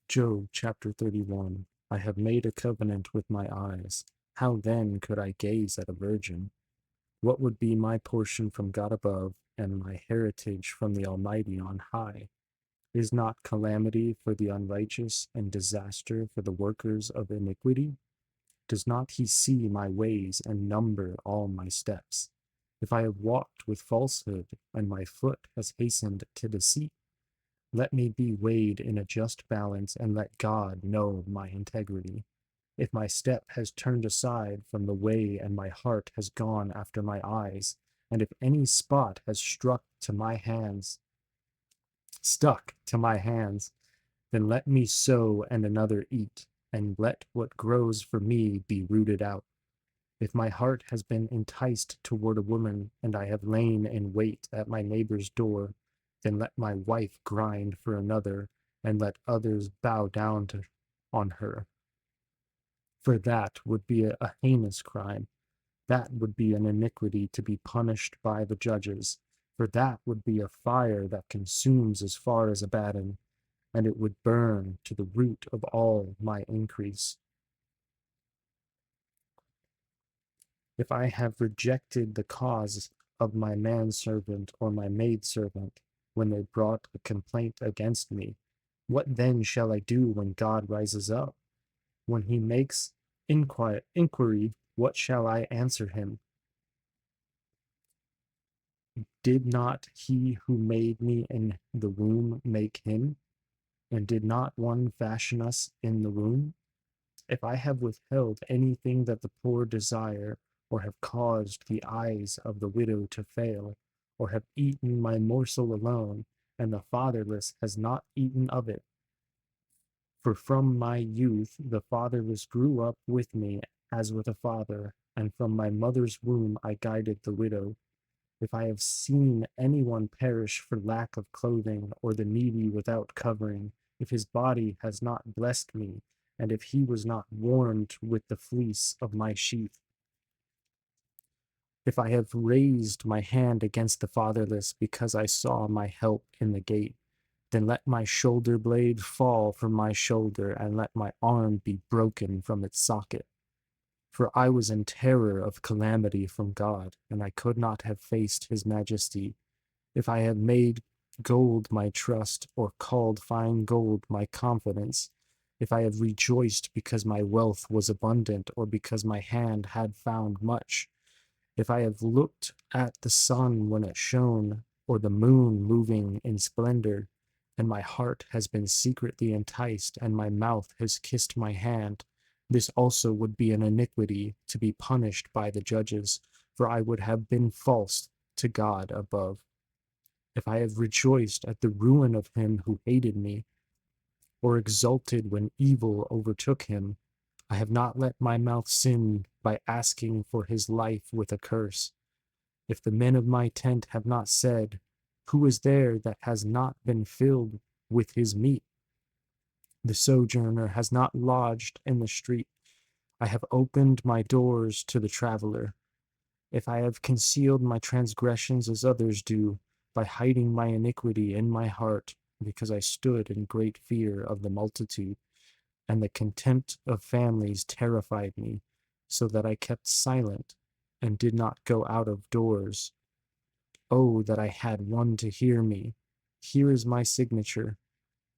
Job chapter 31. I have made a covenant with my eyes. How then could I gaze at a virgin? What would be my portion from God above, and my heritage from the Almighty on high? Is not calamity for the unrighteous, and disaster for the workers of iniquity? Does not he see my ways and number all my steps? If I have walked with falsehood, and my foot has hastened to deceit, let me be weighed in a just balance, and let God know my integrity. If my step has turned aside from the way, and my heart has gone after my eyes, and if any spot has stuck to my hands, then let me sow and another eat, and let what grows for me be rooted out. If my heart has been enticed toward a woman, and I have lain in wait at my neighbor's door, then let my wife grind for another, and let others bow down on her. For that would be a heinous crime. That would be an iniquity to be punished by the judges. For that would be a fire that consumes as far as Abaddon, and it would burn to the root of all my increase. If I have rejected the cause of my manservant or my maidservant when they brought a complaint against me, what then shall I do when God rises up? When he makes inquiry, what shall I answer him? Did not he who made me in the womb make him? And did not one fashion us in the womb? If I have withheld anything that the poor desire, or have caused the eyes of the widow to fail, or have eaten my morsel alone, and the fatherless has not eaten of it. For from my youth the fatherless grew up with me as with a father, and from my mother's womb I guided the widow. If I have seen anyone perish for lack of clothing, or the needy without covering, if his body has not blessed me, and if he was not warmed with the fleece of my sheath, if I have raised my hand against the fatherless because I saw my help in the gate, then let my shoulder blade fall from my shoulder, and let my arm be broken from its socket. For I was in terror of calamity from God, and I could not have faced his majesty. If I have made gold my trust, or called fine gold my confidence, if I have rejoiced because my wealth was abundant, or because my hand had found much, if I have looked at the sun when it shone, or the moon moving in splendor, and my heart has been secretly enticed, and my mouth has kissed my hand, this also would be an iniquity to be punished by the judges, for I would have been false to God above. If I have rejoiced at the ruin of him who hated me, or exulted when evil overtook him, I have not let my mouth sin by asking for his life with a curse. If the men of my tent have not said, who is there that has not been filled with his meat? The sojourner has not lodged in the street. I have opened my doors to the traveler. If I have concealed my transgressions as others do, by hiding my iniquity in my heart, because I stood in great fear of the multitude, and the contempt of families terrified me, so that I kept silent and did not go out of doors. Oh, that I had one to hear me. Here is my signature.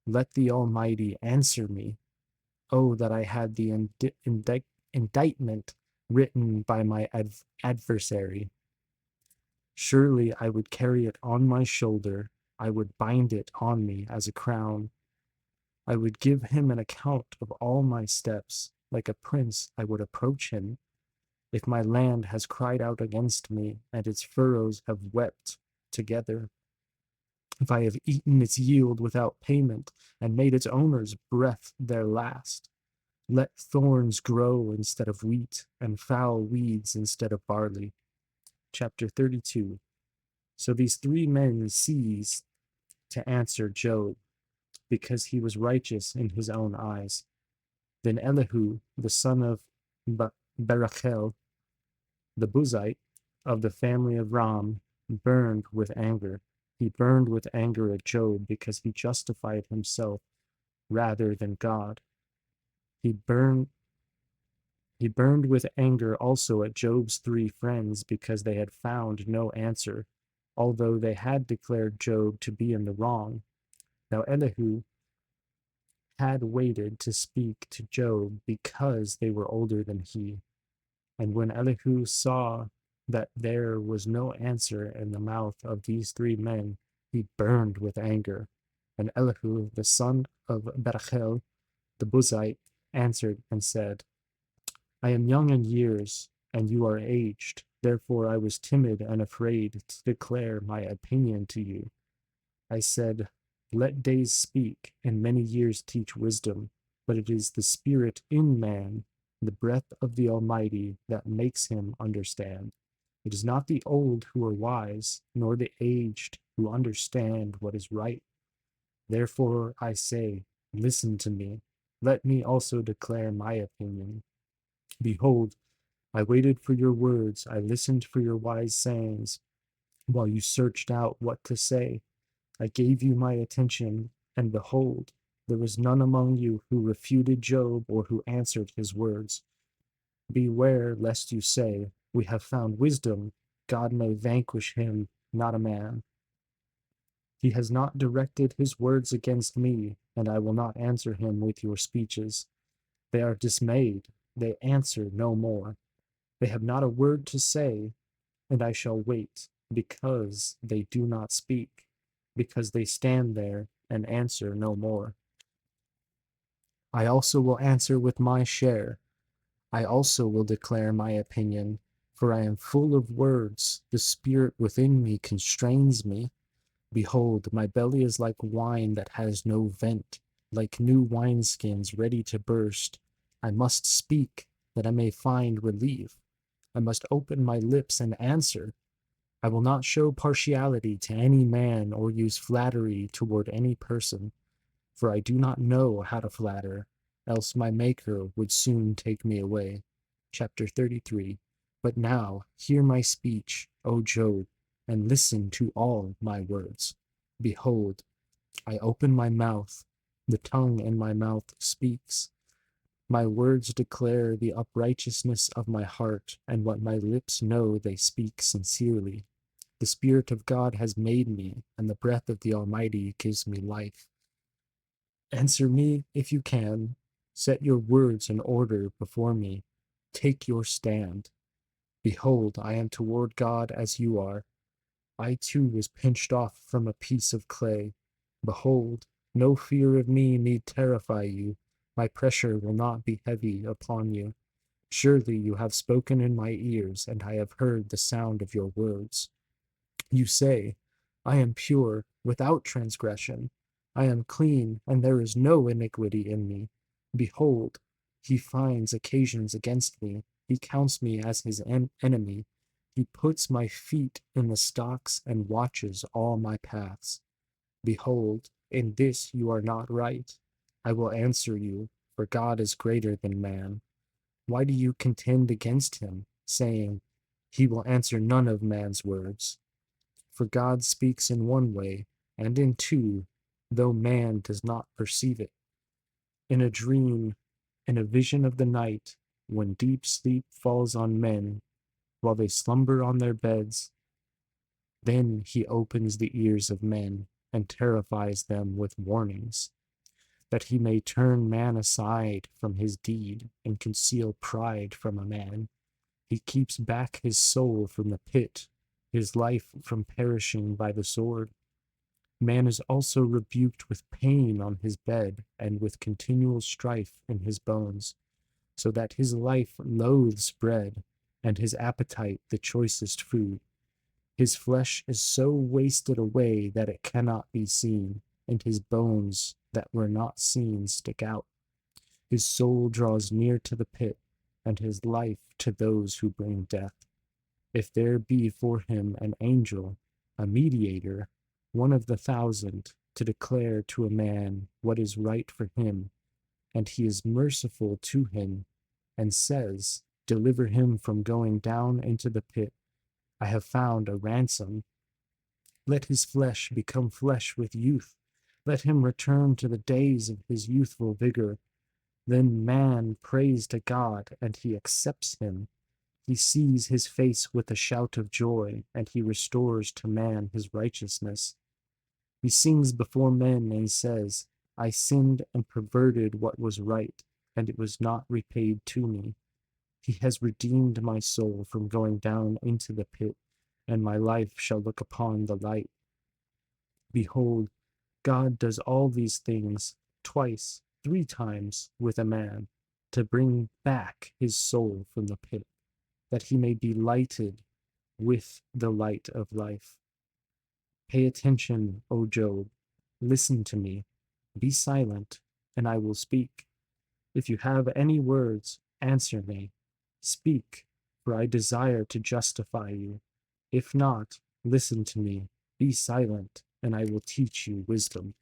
Let the Almighty answer me. Oh, that I had the indictment written by my adversary. Surely I would carry it on my shoulder. I would bind it on me as a crown. I would give him an account of all my steps. Like a prince, I would approach him. If my land has cried out against me, and its furrows have wept together, if I have eaten its yield without payment, and made its owner's breath their last, let thorns grow instead of wheat, and foul weeds instead of barley. Chapter 32. So these three men ceased to answer Job, because he was righteous in his own eyes. Then Elihu, the son of Barachel, the Buzite, of the family of Ram, burned with anger. He burned with anger at Job because he justified himself rather than God. He burned he burned with anger also at Job's 3 friends because they had found no answer, although they had declared Job to be in the wrong. Now Elihu had waited to speak to Job because they were older than he. And when Elihu saw that there was no answer in the mouth of these 3 men, he burned with anger. And Elihu, the son of Barachel, the Buzite, answered and said, I am young in years, and you are aged. Therefore I was timid and afraid to declare my opinion to you. I said, let days speak, and many years teach wisdom. But it is the spirit in man, the breath of the Almighty, that makes him understand. It is not the old who are wise, nor the aged who understand what is right. Therefore I say, listen to me. Let me also declare my opinion. Behold, I waited for your words, I listened for your wise sayings, while you searched out what to say. I gave you my attention, and behold, there was none among you who refuted Job or who answered his words. Beware lest you say, we have found wisdom, God may vanquish him, not a man. He has not directed his words against me, and I will not answer him with your speeches. They are dismayed, they answer no more. They have not a word to say, and I shall wait, because they do not speak, because they stand there and answer no more. I also will answer with my share. I also will declare my opinion, for I am full of words. The spirit within me constrains me. Behold, my belly is like wine that has no vent, like new wineskins ready to burst. I must speak, that I may find relief. I must open my lips and answer. I will not show partiality to any man or use flattery toward any person, for I do not know how to flatter, else my Maker would soon take me away. Chapter 33. But now hear my speech, O Job, and listen to all my words. Behold, I open my mouth, the tongue in my mouth speaks. My words declare the uprightness of my heart, and what my lips know they speak sincerely. The Spirit of God has made me, and the breath of the Almighty gives me life. Answer me if you can. Set your words in order before me. Take your stand. Behold, I am toward God as you are. I too was pinched off from a piece of clay. Behold, no fear of me need terrify you. My pressure will not be heavy upon you. Surely you have spoken in my ears, and I have heard the sound of your words. You say, I am pure, without transgression. I am clean, and there is no iniquity in me. Behold, he finds occasions against me. He counts me as his enemy. He puts my feet in the stocks and watches all my paths. Behold, in this you are not right. I will answer you, for God is greater than man. Why do you contend against him, saying, he will answer none of man's words? For God speaks in one way, and in two, though man does not perceive it. In a dream, in a vision of the night, when deep sleep falls on men, while they slumber on their beds, then he opens the ears of men and terrifies them with warnings, that he may turn man aside from his deed and conceal pride from a man. He keeps back his soul from the pit, his life from perishing by the sword. Man is also rebuked with pain on his bed and with continual strife in his bones, so that his life loathes bread, and his appetite the choicest food. His flesh is so wasted away that it cannot be seen, and his bones that were not seen stick out. His soul draws near to the pit, and his life to those who bring death. If there be for him an angel, a mediator, one of the 1,000, to declare to a man what is right for him, and he is merciful to him, and says, deliver him from going down into the pit, I have found a ransom. Let his flesh become flesh with youth, Let him return to the days of his youthful vigor. Then man prays to God, and he accepts him. He sees his face with a shout of joy, and he restores to man his righteousness. He sings before men and says, I sinned and perverted what was right, and it was not repaid to me. He has redeemed my soul from going down into the pit, and my life shall look upon the light. Behold, God does all these things twice, 3 times with a man, to bring back his soul from the pit, that he may be lighted with the light of life. Pay attention, O Job. Listen to me. Be silent, and I will speak. If you have any words, answer me. Speak, for I desire to justify you. If not, listen to me. Be silent, and I will teach you wisdom.